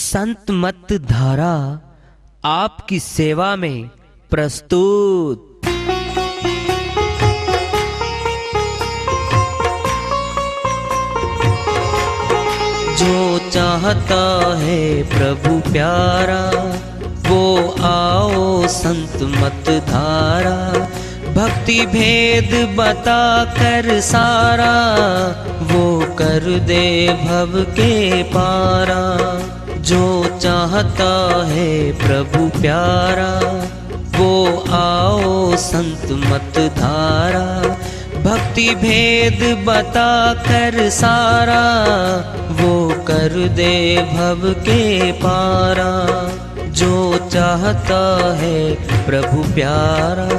संत मत धारा आपकी सेवा में प्रस्तुत। जो चाहता है प्रभु प्यारा वो आओ संत मत धारा। भक्ति भेद बता कर सारा वो कर दे भव के पारा। जो चाहता है प्रभु प्यारा वो आओ संत मत धारा। भक्ति भेद बता कर सारा वो कर दे भव के पारा। जो चाहता है प्रभु प्यारा।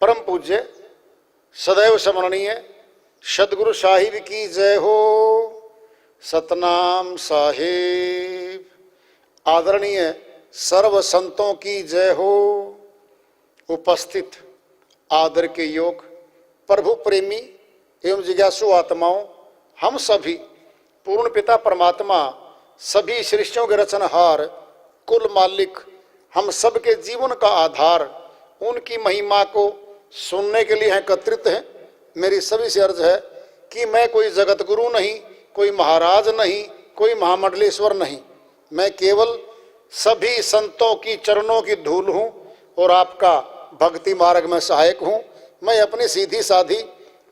परम पूज्य सदैव स्मरणीय सदगुरु साहिब की जय हो। सतनाम साहिब। आदरणीय सर्व संतों की जय हो। उपस्थित आदर के योग प्रभु प्रेमी एवं जिज्ञासु आत्माओं, हम सभी पूर्ण पिता परमात्मा सभी सृष्टियों के रचनहार कुल मालिक हम सबके जीवन का आधार उनकी महिमा को सुनने के लिए एकत्रित हैं। मेरी सभी से अर्ज है कि मैं कोई जगत गुरु नहीं, कोई महाराज नहीं, कोई महामंडलेश्वर नहीं। मैं केवल सभी संतों की चरणों की धूल हूँ और आपका भक्ति मार्ग में सहायक हूँ। मैं अपनी सीधी साधी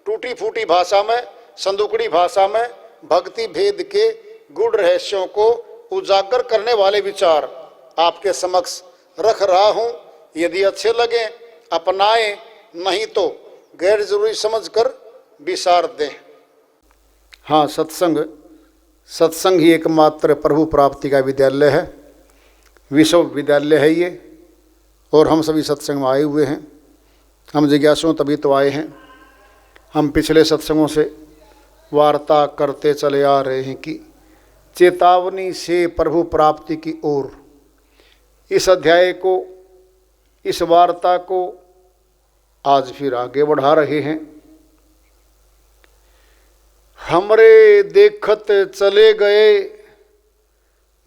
टूटी फूटी भाषा में, संदुकड़ी भाषा में भक्ति भेद के गूढ़ रहस्यों को उजागर करने वाले विचार आपके समक्ष रख रहा हूँ। यदि अच्छे लगे अपनाएं, नहीं तो गैर जरूरी समझकर विसार दें। हाँ, सत्संग ही एकमात्र प्रभु प्राप्ति का विद्यालय है, विश्वविद्यालय है ये। और हम सभी सत्संग में आए हुए हैं। हम जिज्ञासु तभी तो आए हैं। हम पिछले सत्संगों से वार्ता करते चले आ रहे हैं कि चेतावनी से प्रभु प्राप्ति की ओर। इस अध्याय को, इस वार्ता को आज फिर आगे बढ़ा रहे हैं। हमरे देखत चले गए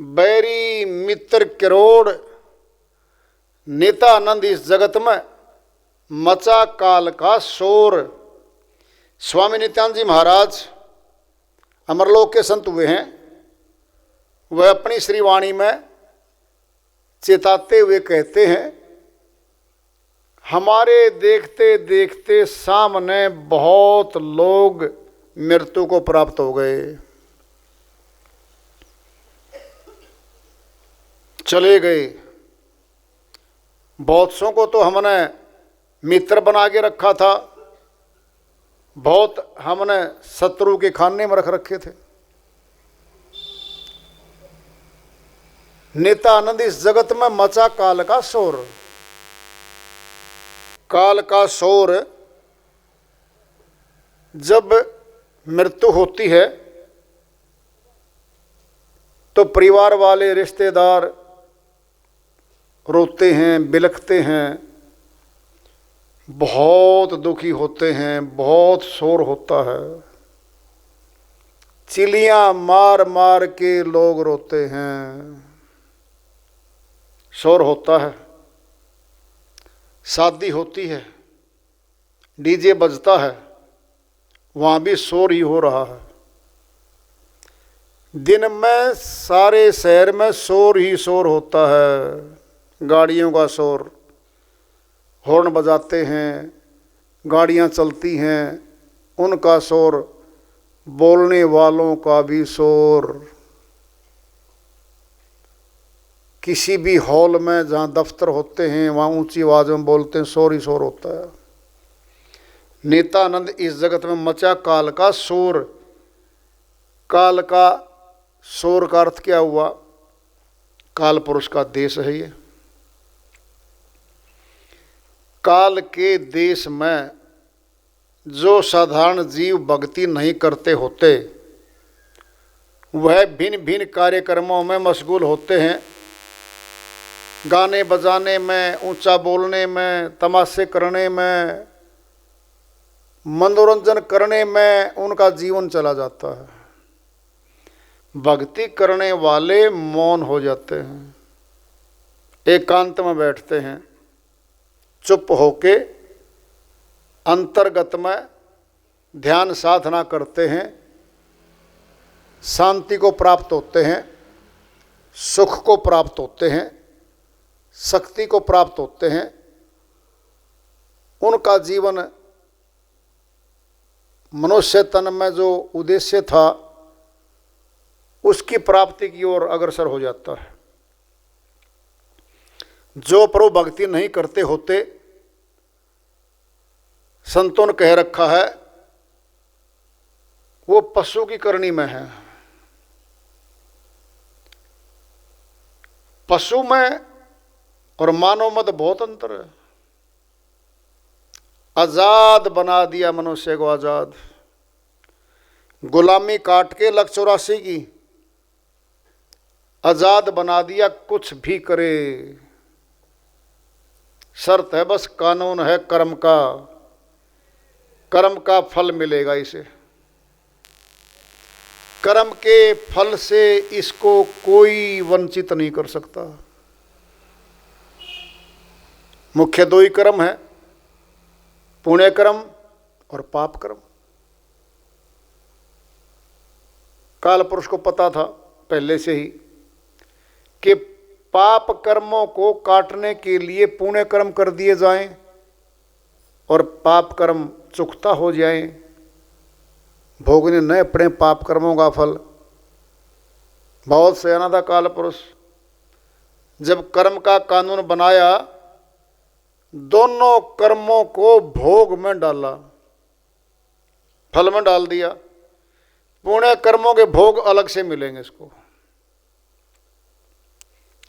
बैरी मित्र करोड़। नित्यानंद इस जगत में मचा काल का शोर। स्वामी नित्यानंद जी महाराज अमरलोक के संत हुए हैं। वह अपनी श्रीवाणी में चेताते हुए कहते हैं, हमारे देखते देखते सामने बहुत लोग मृत्यु को प्राप्त हो गए, चले गए। बहुत सौ को तो हमने मित्र बना के रखा था, बहुत हमने शत्रु के खाने में रख रखे थे। नित्यानंद इस जगत में मचा काल का शोर। काल का शोर, जब मृत्यु होती है तो परिवार वाले रिश्तेदार रोते हैं, बिलखते हैं, बहुत दुखी होते हैं, बहुत शोर होता है। चिलियां मार मार के लोग रोते हैं, शोर होता है। शादी होती है, डीजे बजता है, वहाँ भी शोर ही हो रहा है। दिन में सारे शहर में शोर ही शोर होता है। गाड़ियों का शोर, हॉर्न बजाते हैं, गाड़ियाँ चलती हैं, उनका शोर, बोलने वालों का भी शोर। किसी भी हॉल में जहाँ दफ्तर होते हैं वहाँ ऊंची आवाज़ में बोलते हैं, शोर ही शोर होता है। नित्यानंद इस जगत में मचा काल का शोर। काल का शोर का अर्थ क्या हुआ? काल पुरुष का देश है ये। काल के देश में जो साधारण जीव भक्ति नहीं करते होते, वह भिन्न भिन्न कार्यक्रमों में मशगूल होते हैं। गाने बजाने में, ऊंचा बोलने में, तमाशे करने में, मनोरंजन करने में उनका जीवन चला जाता है। भक्ति करने वाले मौन हो जाते हैं, एकांत में बैठते हैं, चुप होके अंतर्गत में ध्यान साधना करते हैं, शांति को प्राप्त होते हैं, सुख को प्राप्त होते हैं, शक्ति को प्राप्त होते हैं। उनका जीवन मनुष्य तन में जो उद्देश्य था उसकी प्राप्ति की ओर अग्रसर हो जाता है। जो प्रभु भक्ति नहीं करते होते, संतों ने कह रखा है, वो पशु की करनी में है। पशु में और मानव मत बहुत अंतर है। आजाद बना दिया मनुष्य को, आजाद। गुलामी काट के 184 की आजाद बना दिया, कुछ भी करे। शर्त है बस, कानून है कर्म का, कर्म का फल मिलेगा इसे। कर्म के फल से इसको कोई वंचित नहीं कर सकता। मुख्य 2 ही कर्म है, पुण्य कर्म और पाप कर्म। काल पुरुष को पता था पहले से ही कि पाप कर्मों को काटने के लिए पुण्य कर्म कर दिए जाएं और पाप कर्म चुकता हो जाएं, भोगने न पड़े पाप कर्मों का फल। बहुत सयाना था काल पुरुष। जब कर्म का कानून बनाया, दोनों कर्मों को भोग में डाला, फल में डाल दिया। पुण्य कर्मों के भोग अलग से मिलेंगे, इसको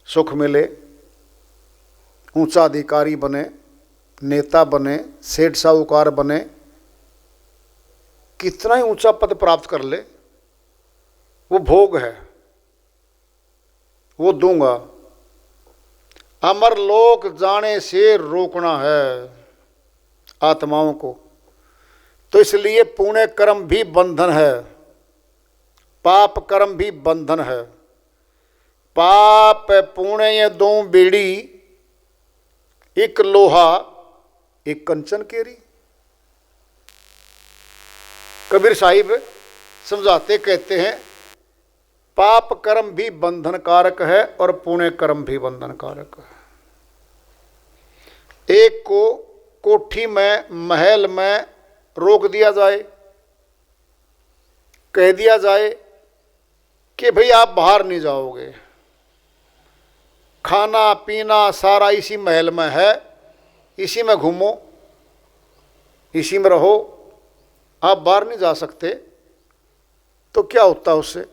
सुख मिले, ऊंचा अधिकारी बने, नेता बने, सेठ साहूकार बने, कितना ही ऊंचा पद प्राप्त कर ले, वो भोग है, वो दूंगा। अमर लोक जाने से रोकना है आत्माओं को। तो इसलिए पुण्य कर्म भी बंधन है, पाप कर्म भी बंधन है। पाप पुण्य ये 2 बेड़ी, एक लोहा एक कंचन केरी। कबीर साहिब समझाते कहते हैं, पाप कर्म भी बंधन कारक है और पुण्य कर्म भी बंधन कारक है। एक को कोठी में, महल में रोक दिया जाए, कह दिया जाए कि भाई आप बाहर नहीं जाओगे, खाना पीना सारा इसी महल में है, इसी में घूमो, इसी में रहो, आप बाहर नहीं जा सकते, तो क्या होता है उससे?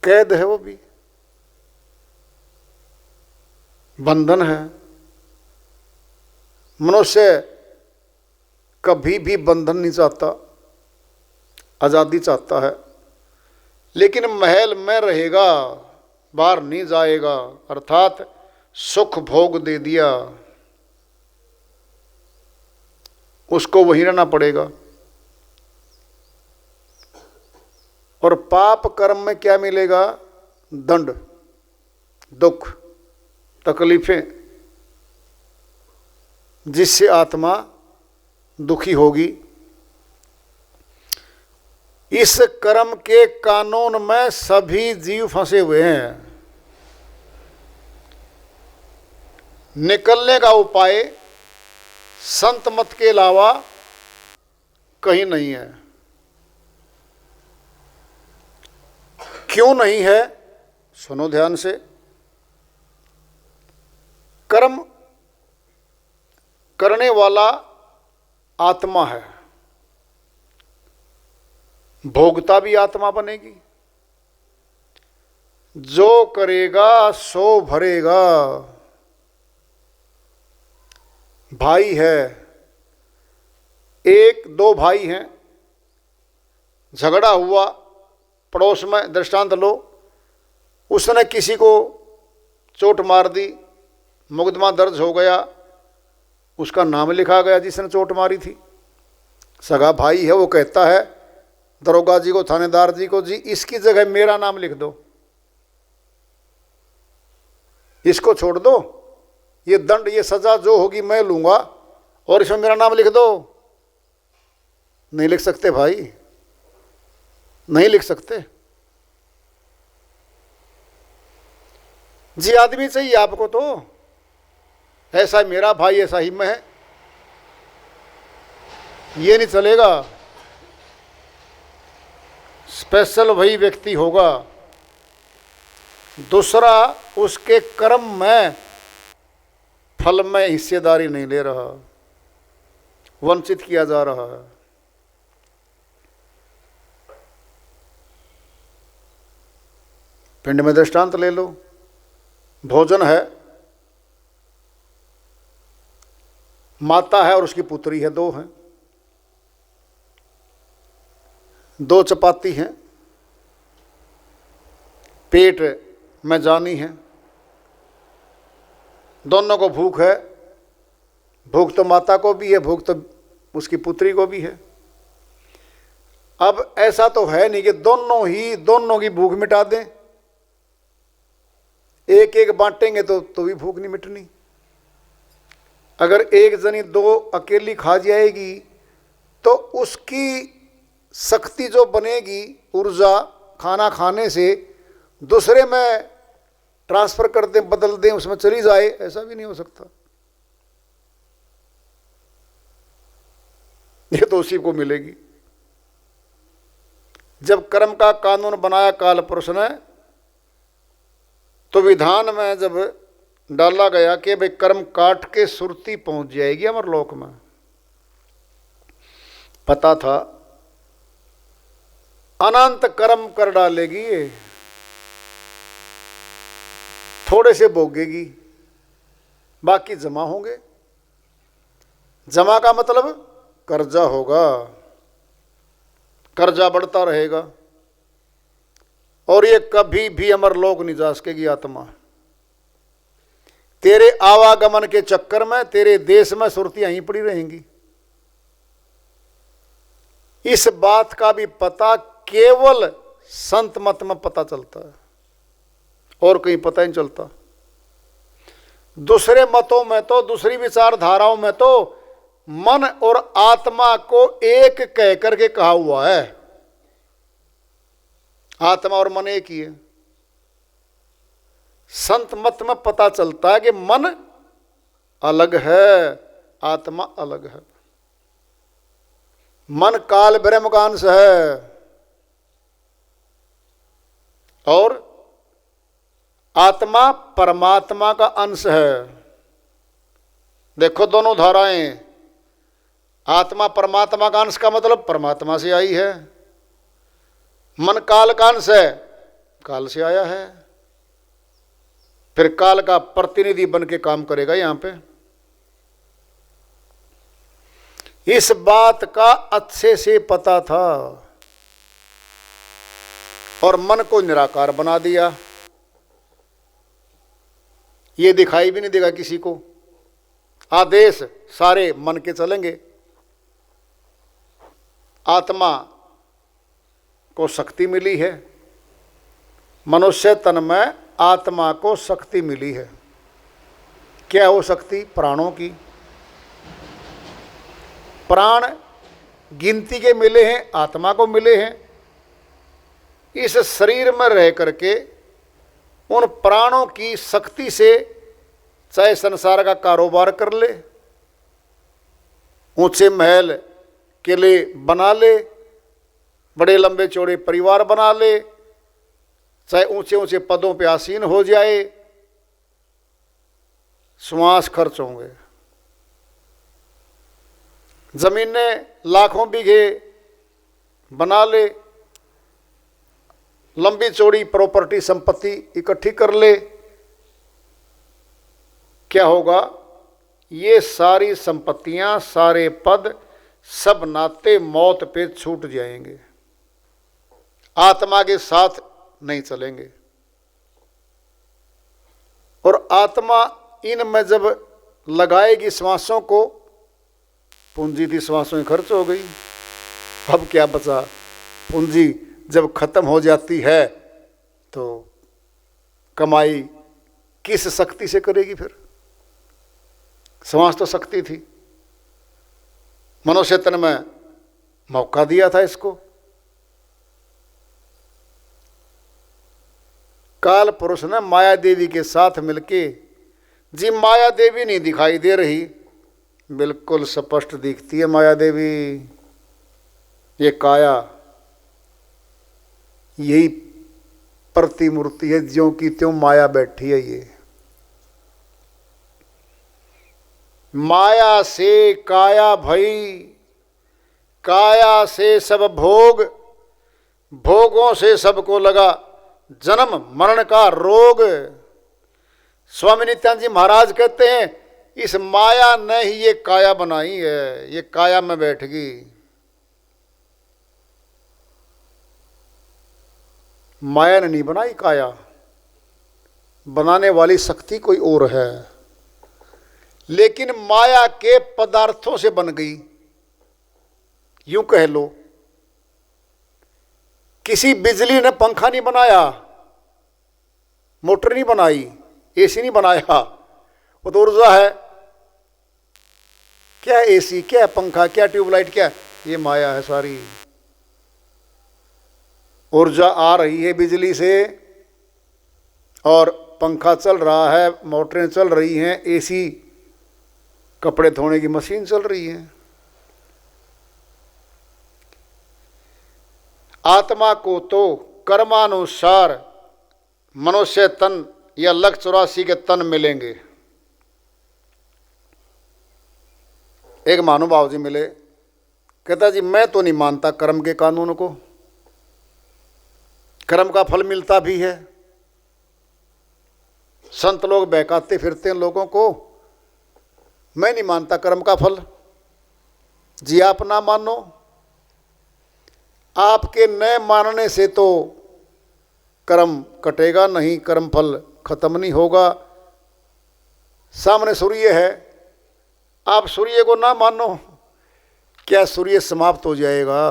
कैद है, वो भी बंधन है। मनुष्य कभी भी बंधन नहीं चाहता, आज़ादी चाहता है, लेकिन महल में रहेगा, बाहर नहीं जाएगा, अर्थात सुख भोग दे दिया, उसको वहीं रहना पड़ेगा। और पाप कर्म में क्या मिलेगा? दंड, दुख, तकलीफें, जिससे आत्मा दुखी होगी। इस कर्म के कानून में सभी जीव फंसे हुए हैं। निकलने का उपाय संत मत के अलावा कहीं नहीं है। क्यों नहीं है? सुनो ध्यान से। कर्म करने वाला आत्मा है, भोगता भी आत्मा बनेगी। जो करेगा सो भरेगा। भाई है, एक दो भाई हैं, झगड़ा हुआ पड़ोस में, दृष्टांत लो, उसने किसी को चोट मार दी, मुकदमा दर्ज हो गया, उसका नाम लिखा गया जिसने चोट मारी थी, सगा भाई है, वो कहता है दरोगा जी को, थानेदार जी को, जी इसकी जगह मेरा नाम लिख दो, इसको छोड़ दो, ये दंड ये सजा जो होगी मैं लूंगा और इसमें मेरा नाम लिख दो। नहीं लिख सकते भाई, नहीं लिख सकते। जी आदमी चाहिए आपको, तो ऐसा मेरा भाई ऐसा ही मैं है, ये नहीं चलेगा। स्पेशल वही व्यक्ति होगा। दूसरा, उसके कर्म में फल में हिस्सेदारी नहीं ले रहा, वंचित किया जा रहा है। पिंड में दृष्टांत ले लो, भोजन है, माता है और उसकी पुत्री है, दो हैं, दो चपाती हैं, पेट में जानी है, दोनों को भूख है, भूख तो माता को भी है, भूख तो उसकी पुत्री को भी है। अब ऐसा तो है नहीं कि दोनों की भूख मिटा दें, एक एक बांटेंगे तो भी भूख नहीं मिटनी। अगर एक जनी दो अकेली खा जाएगी तो उसकी शक्ति जो बनेगी, ऊर्जा खाना खाने से दूसरे में ट्रांसफर कर दें, बदल दें, उसमें चली जाए, ऐसा भी नहीं हो सकता। ये तो उसी को मिलेगी। जब कर्म का कानून बनाया काल पुरुष ने, तो विधान में जब डाला गया कि भाई कर्म काट के सुरती पहुंच जाएगी अमरलोक में, पता था अनंत कर्म कर डालेगी ये, थोड़े से भोगेगी, बाकी जमा होंगे। जमा का मतलब कर्जा होगा, कर्जा बढ़ता रहेगा और ये कभी भी अमरलोक नहीं जा सकेगी आत्मा। तेरे आवागमन के चक्कर में तेरे देश में सुरतियां ही पड़ी रहेंगी। इस बात का भी पता केवल संत मत में पता चलता है और कहीं पता ही नहीं चलता। दूसरे मतों में तो, दूसरी विचारधाराओं में तो मन और आत्मा को एक कह करके कहा हुआ है। आत्मा और मन एक ही है। संत मत में पता चलता है कि मन अलग है, आत्मा अलग है। मन काल ब्रह्म का अंश है और आत्मा परमात्मा का अंश है। देखो दोनों धाराएं, आत्मा परमात्मा का अंश का मतलब परमात्मा से आई है, मन काल का अंश है, काल से आया है, फिर काल का प्रतिनिधि बन के काम करेगा यहां पे। इस बात का अच्छे से पता था और मन को निराकार बना दिया। ये दिखाई भी नहीं देगा किसी को, आदेश सारे मन के चलेंगे। आत्मा को शक्ति मिली है, मनुष्य तन में आत्मा को शक्ति मिली है। क्या वो शक्ति? प्राणों की। प्राण गिनती के मिले हैं, आत्मा को मिले हैं। इस शरीर में रह करके उन प्राणों की शक्ति से चाहे संसार का कारोबार कर ले, ऊंचे महल किले बना ले, बड़े लंबे चौड़े परिवार बना ले, चाहे ऊंचे ऊंचे पदों पे आसीन हो जाए, श्वास खर्च होंगे। जमीनें लाखों बीघे बना ले, लंबी चौड़ी प्रॉपर्टी संपत्ति इकट्ठी कर ले, क्या होगा? ये सारी संपत्तियां, सारे पद, सब नाते मौत पे छूट जाएंगे, आत्मा के साथ नहीं चलेंगे। और आत्मा इनमें जब लगाएगी श्वासों को, पूंजी थी श्वासों की खर्च हो गई, अब क्या बचा? पूंजी जब खत्म हो जाती है तो कमाई किस शक्ति से करेगी फिर? श्वास तो शक्ति थी, मनुष्य तन में मौका दिया था इसको। काल पुरुष ने माया देवी के साथ मिलके, जी माया देवी नहीं दिखाई दे रही, बिल्कुल स्पष्ट दिखती है माया देवी। ये काया यही प्रतिमूर्ति है, ज्यों की त्यों माया बैठी है। ये माया से काया भई, काया से सब भोग, भोगों से सबको लगा जन्म मरण का रोग। स्वामी नित्यानंद जी महाराज कहते हैं, इस माया ने ही ये काया बनाई है, ये काया में बैठ गई। माया ने नहीं बनाई काया, बनाने वाली शक्ति कोई और है, लेकिन माया के पदार्थों से बन गई। यूं कह लो, किसी बिजली ने पंखा नहीं बनाया, मोटर नहीं बनाई, एसी नहीं बनाया, वो तो ऊर्जा है। क्या एसी, क्या पंखा, क्या ट्यूबलाइट, क्या? ये माया है सारी। ऊर्जा आ रही है बिजली से, और पंखा चल रहा है, मोटरें चल रही हैं, एसी, कपड़े धोने की मशीन चल रही है। आत्मा को तो कर्मानुसार मनुष्य तन या 184 के तन मिलेंगे। एक महानुभाव जी मिले, कहता जी मैं तो नहीं मानता कर्म के कानून को, कर्म का फल मिलता भी है, संत लोग बहकाते फिरते हैं लोगों को, मैं नहीं मानता कर्म का फल। जी आप ना मानो, आपके न मानने से तो कर्म कटेगा नहीं, कर्म फल खत्म नहीं होगा। सामने सूर्य है, आप सूर्य को ना मानो, क्या सूर्य समाप्त हो जाएगा?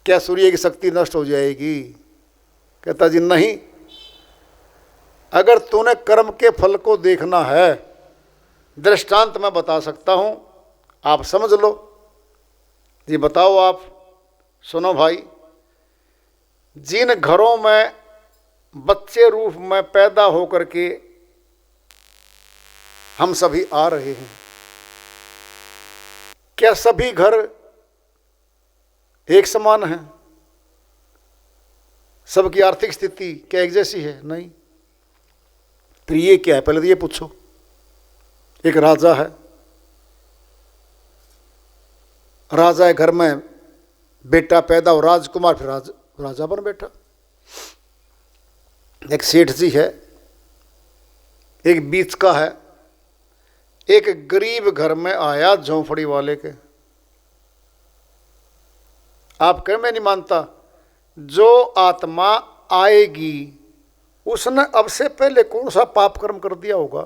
क्या सूर्य की शक्ति नष्ट हो जाएगी? कहता जी नहीं, अगर तूने कर्म के फल को देखना है, दृष्टांत मैं बता सकता हूं, आप समझ लो। जी बताओ आप। सुनो भाई, जिन घरों में बच्चे रूप में पैदा होकर के हम सभी आ रहे हैं, क्या सभी घर एक समान हैं? सबकी आर्थिक स्थिति क्या एक जैसी है? नहीं। फिर ये क्या है? पहले तो ये पूछो। एक राजा है, राजा है, घर में बेटा पैदा हो, राजकुमार, फिर राजा बन बैठा। एक सेठ जी है, एक बीच का है, एक गरीब घर में आया झोंपड़ी वाले के। आप कहें मैं नहीं मानता, जो आत्मा आएगी उसने अब से पहले कौन सा पाप कर्म कर दिया होगा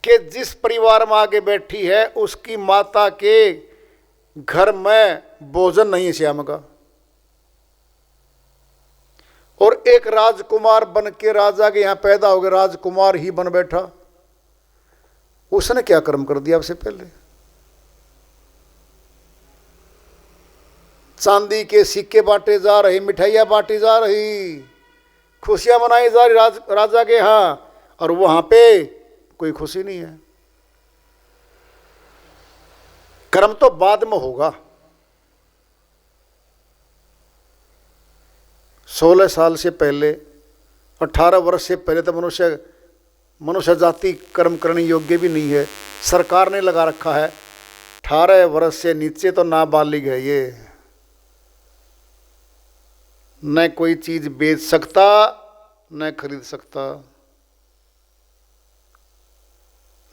कि जिस परिवार में आगे बैठी है उसकी माता के घर में भोजन नहीं है श्याम का, और एक राजकुमार बन के राजा के यहां पैदा हो गया, राजकुमार ही बन बैठा। उसने क्या कर्म कर दिया उससे पहले? चांदी के सिक्के बांटे जा रहे, मिठाइयां बांटी जा रही, खुशियां मनाई जा रही राजा के यहां, और वहां पे कोई खुशी नहीं है। कर्म तो बाद में होगा। 16 साल से पहले, 18 वर्ष से पहले तो मनुष्य जाति कर्म करने योग्य भी नहीं है। सरकार ने लगा रखा है 18 वर्ष से नीचे तो नाबालिग है, ये न कोई चीज बेच सकता न खरीद सकता,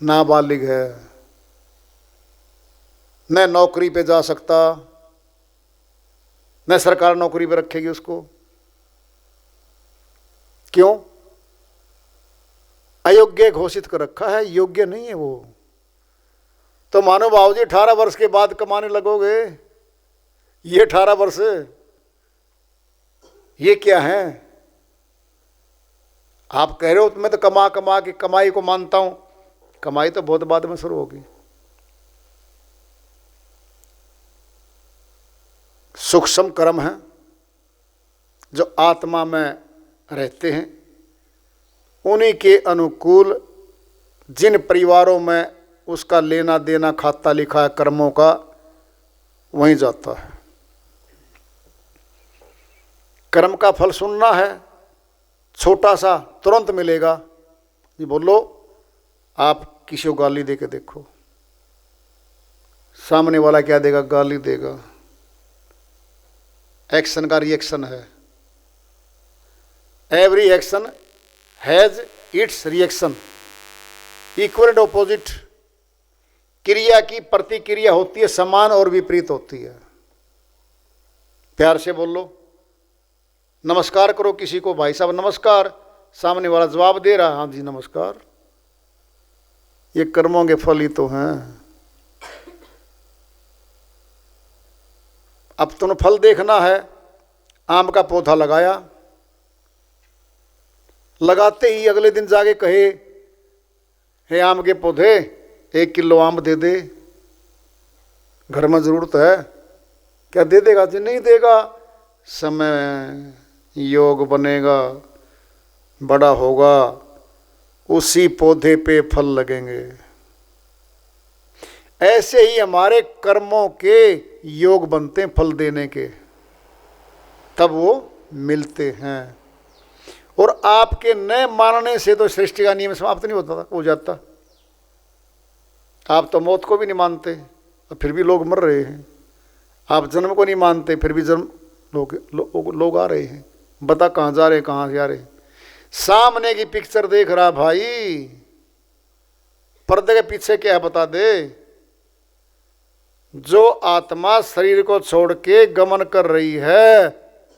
नाबालिग है, न नौकरी पे जा सकता, न सरकार नौकरी पे रखेगी उसको। क्यों? अयोग्य घोषित कर रखा है, योग्य नहीं है वो। तो मानो बाबूजी 18 वर्ष के बाद कमाने लगोगे, ये 18 वर्ष ये क्या है? आप कह रहे हो मैं तो कमा कमा के कमाई को मानता हूं, कमाई तो बहुत बाद में शुरू होगी। सूक्ष्म कर्म है जो आत्मा में रहते हैं, उन्हीं के अनुकूल जिन परिवारों में उसका लेना देना खाता लिखा है कर्मों का, वहीं जाता है। कर्म का फल सुनना है, छोटा सा तुरंत मिलेगा। जी बोलो, आप किसी को गाली दे के देखो, सामने वाला क्या देगा? गाली देगा। एक्शन का रिएक्शन है। Every action has its reaction, equal and opposite. क्रिया की प्रतिक्रिया होती है, समान और विपरीत होती है। प्यार से बोलो, नमस्कार करो किसी को, भाई साहब नमस्कार, सामने वाला जवाब दे रहा, हाँ जी नमस्कार। ये कर्मों के फल ही तो हैं। अब तुम फल देखना है। आम का पौधा लगाया, लगाते ही अगले दिन जाके कहे, हे आम के पौधे 1 किलो आम दे दे, घर में जरूरत है। क्या दे देगा? जी नहीं देगा। समय योग बनेगा, बड़ा होगा, उसी पौधे पे फल लगेंगे। ऐसे ही हमारे कर्मों के योग बनते हैं फल देने के, तब वो मिलते हैं। और आपके न मानने से तो सृष्टि का नियम समाप्त नहीं होता, हो जाता। आप तो मौत को भी नहीं मानते और फिर भी लोग मर रहे हैं। आप जन्म को नहीं मानते, फिर भी जन्म लोग आ रहे हैं। बता कहाँ जा रहे हैं, कहाँ जा रहे हैं? सामने की पिक्चर देख रहा भाई, पर्दे के पीछे क्या है बता दे। जो आत्मा शरीर को छोड़ के गमन कर रही है,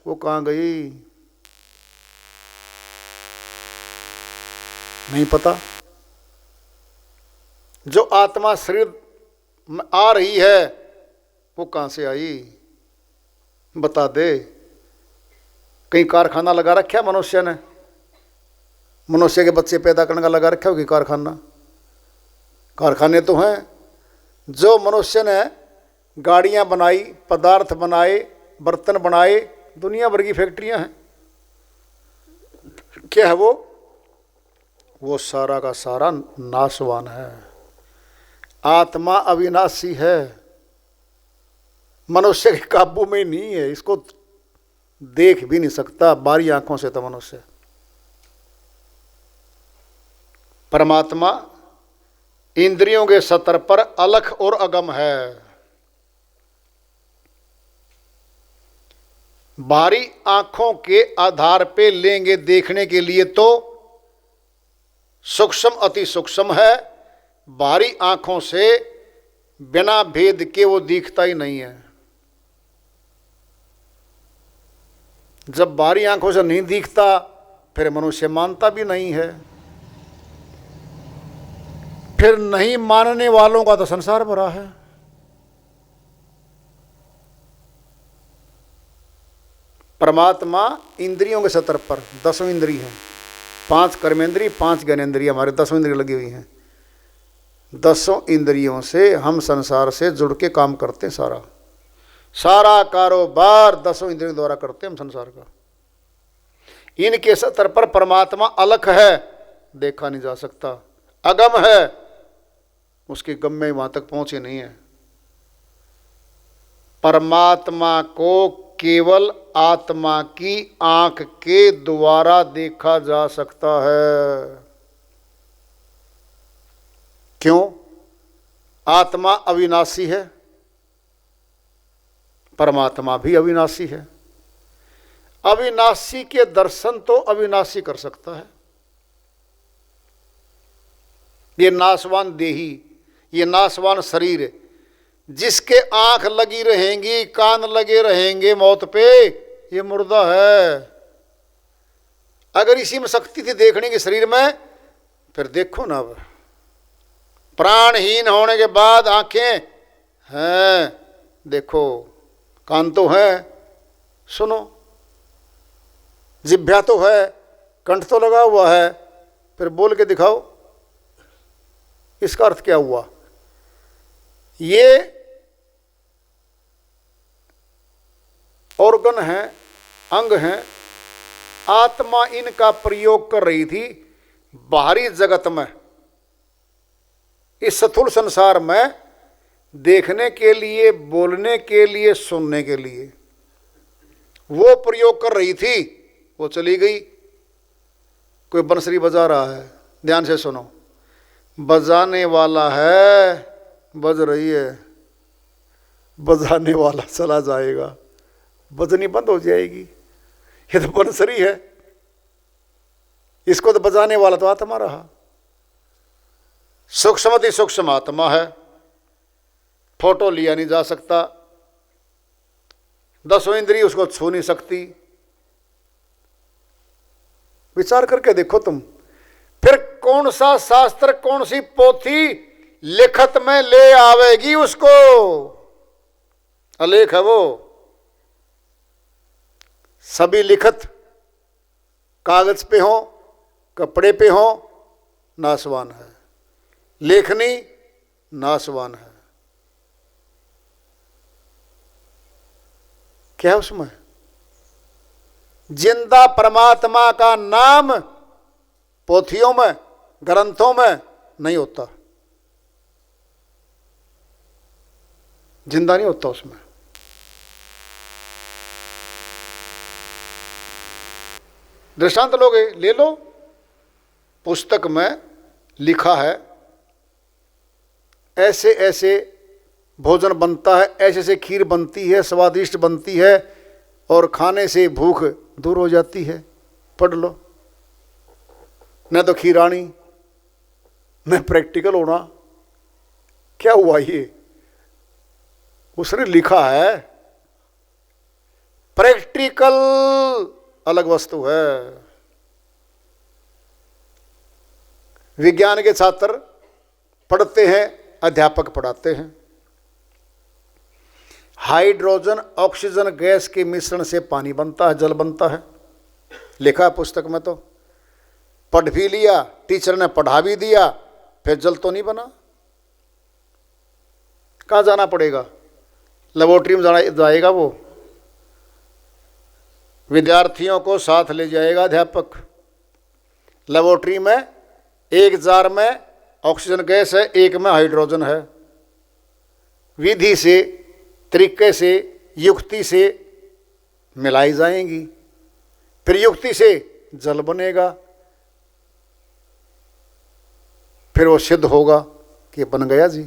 वो कहाँ गई? नहीं पता। जो आत्मा शरीर में आ रही है, वो कहाँ से आई? बता दे। कहीं कारखाना लगा रखा मनुष्य ने? मनुष्य के बच्चे पैदा करने का लगा रखा होगी कारखाना? कारखाने तो हैं। जो मनुष्य ने गाड़ियां बनाई, पदार्थ बनाए, बर्तन बनाए, दुनिया भर की फैक्ट्रियां हैं। क्या है वो सारा का सारा नाशवान है। आत्मा अविनाशी है, मनुष्य के काबू में नहीं है। इसको देख भी नहीं सकता बारी आंखों से तो मनुष्य। परमात्मा इंद्रियों के स्तर पर अलख और अगम है। बारी आंखों के आधार पे लेंगे देखने के लिए तो सूक्ष्म अति सूक्ष्म है। बारी आंखों से बिना भेद के वो दिखता ही नहीं है। जब बारी आंखों से नहीं दिखता, फिर मनुष्य मानता भी नहीं है। फिर नहीं मानने वालों का तो संसार भरा है। परमात्मा इंद्रियों के स्तर पर 10 इंद्रिय हैं, 5 कर्मेंद्रिय, 5 ज्ञानेंद्रिय, हमारे 10 इंद्रिय लगी हुई हैं। 10 इंद्रियों से हम संसार से जुड़ के काम करते हैं। सारा कारोबार 10 इंद्रियों द्वारा करते हैं हम संसार का। इनके स्तर पर परमात्मा अलख है, देखा नहीं जा सकता। अगम है, उसके गम में वहां तक पहुंचे नहीं है। परमात्मा को केवल आत्मा की आंख के द्वारा देखा जा सकता है। क्यों? आत्मा अविनाशी है, परमात्मा भी अविनाशी है। अविनाशी के दर्शन तो अविनाशी कर सकता है। ये नाशवान देही, ये नाशवान शरीर, जिसके आंख लगी रहेंगी, कान लगे रहेंगे मौत पे, ये मुर्दा है। अगर इसी में शक्ति थी देखने की शरीर में, फिर देखो ना, अब प्राणहीन होने के बाद आंखें हैं, देखो, कान तो है, सुनो, जिह्वा तो है, कंठ तो लगा हुआ है, फिर बोल के दिखाओ। इसका अर्थ क्या हुआ? ये ऑर्गन है, अंग हैं, आत्मा इनका प्रयोग कर रही थी बाहरी जगत में, इस स्थूल संसार में, देखने के लिए, बोलने के लिए, सुनने के लिए वो प्रयोग कर रही थी। वो चली गई। कोई बंसरी बजा रहा है, ध्यान से सुनो, बजाने वाला है, बज रही है, बजाने वाला चला जाएगा, बजनी बंद हो जाएगी। ये तो बंसरी है, इसको तो बजाने वाला तो आत्मा रहा। सूक्ष्मति सूक्ष्म आत्मा है, फोटो लिया नहीं जा सकता, 10 इंद्रिय उसको छू नहीं सकती। विचार करके देखो तुम, फिर कौन सा शास्त्र, कौन सी पोथी लिखत में ले आवेगी उसको? अलेख है वो। सभी लिखत कागज पे हो, कपड़े पे हो, नाशवान है। लेखनी नाशवान है। क्या है उसमें? जिंदा परमात्मा का नाम पोथियों में, ग्रंथों में नहीं होता, जिंदा नहीं होता उसमें। दृष्टांत लोगे, ले लो, पुस्तक में लिखा है ऐसे ऐसे भोजन बनता है, ऐसे ऐसे खीर बनती है, स्वादिष्ट बनती है, और खाने से भूख दूर हो जाती है। पढ़ लो। न तो खीरानी, न प्रैक्टिकल होना। क्या हुआ ये? उसने लिखा है। प्रैक्टिकल अलग वस्तु है। विज्ञान के छात्र पढ़ते हैं, अध्यापक पढ़ाते हैं। हाइड्रोजन ऑक्सीजन गैस के मिश्रण से पानी बनता है, जल बनता है, लिखा है पुस्तक में। तो पढ़ भी लिया, टीचर ने पढ़ा भी दिया, फिर जल तो नहीं बना। कहाँ जाना पड़ेगा? लेबोरेटरी में जाएगा वो, विद्यार्थियों को साथ ले जाएगा अध्यापक। लेबोरेटरी में एक जार में ऑक्सीजन गैस है, एक में हाइड्रोजन है। विधि से, तरीके से, युक्ति से मिलाई जाएंगी, फिर युक्ति से जल बनेगा, फिर वो सिद्ध होगा कि बन गया जी।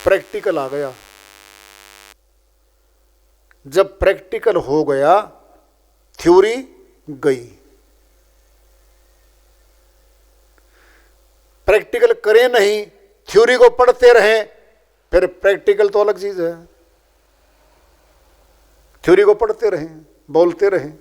प्रैक्टिकल आ गया। जब प्रैक्टिकल हो गया, थ्योरी गई। प्रैक्टिकल करें नहीं, थ्योरी को पढ़ते रहें, फिर प्रैक्टिकल तो अलग चीज है। थ्योरी को पढ़ते रहें, बोलते रहें,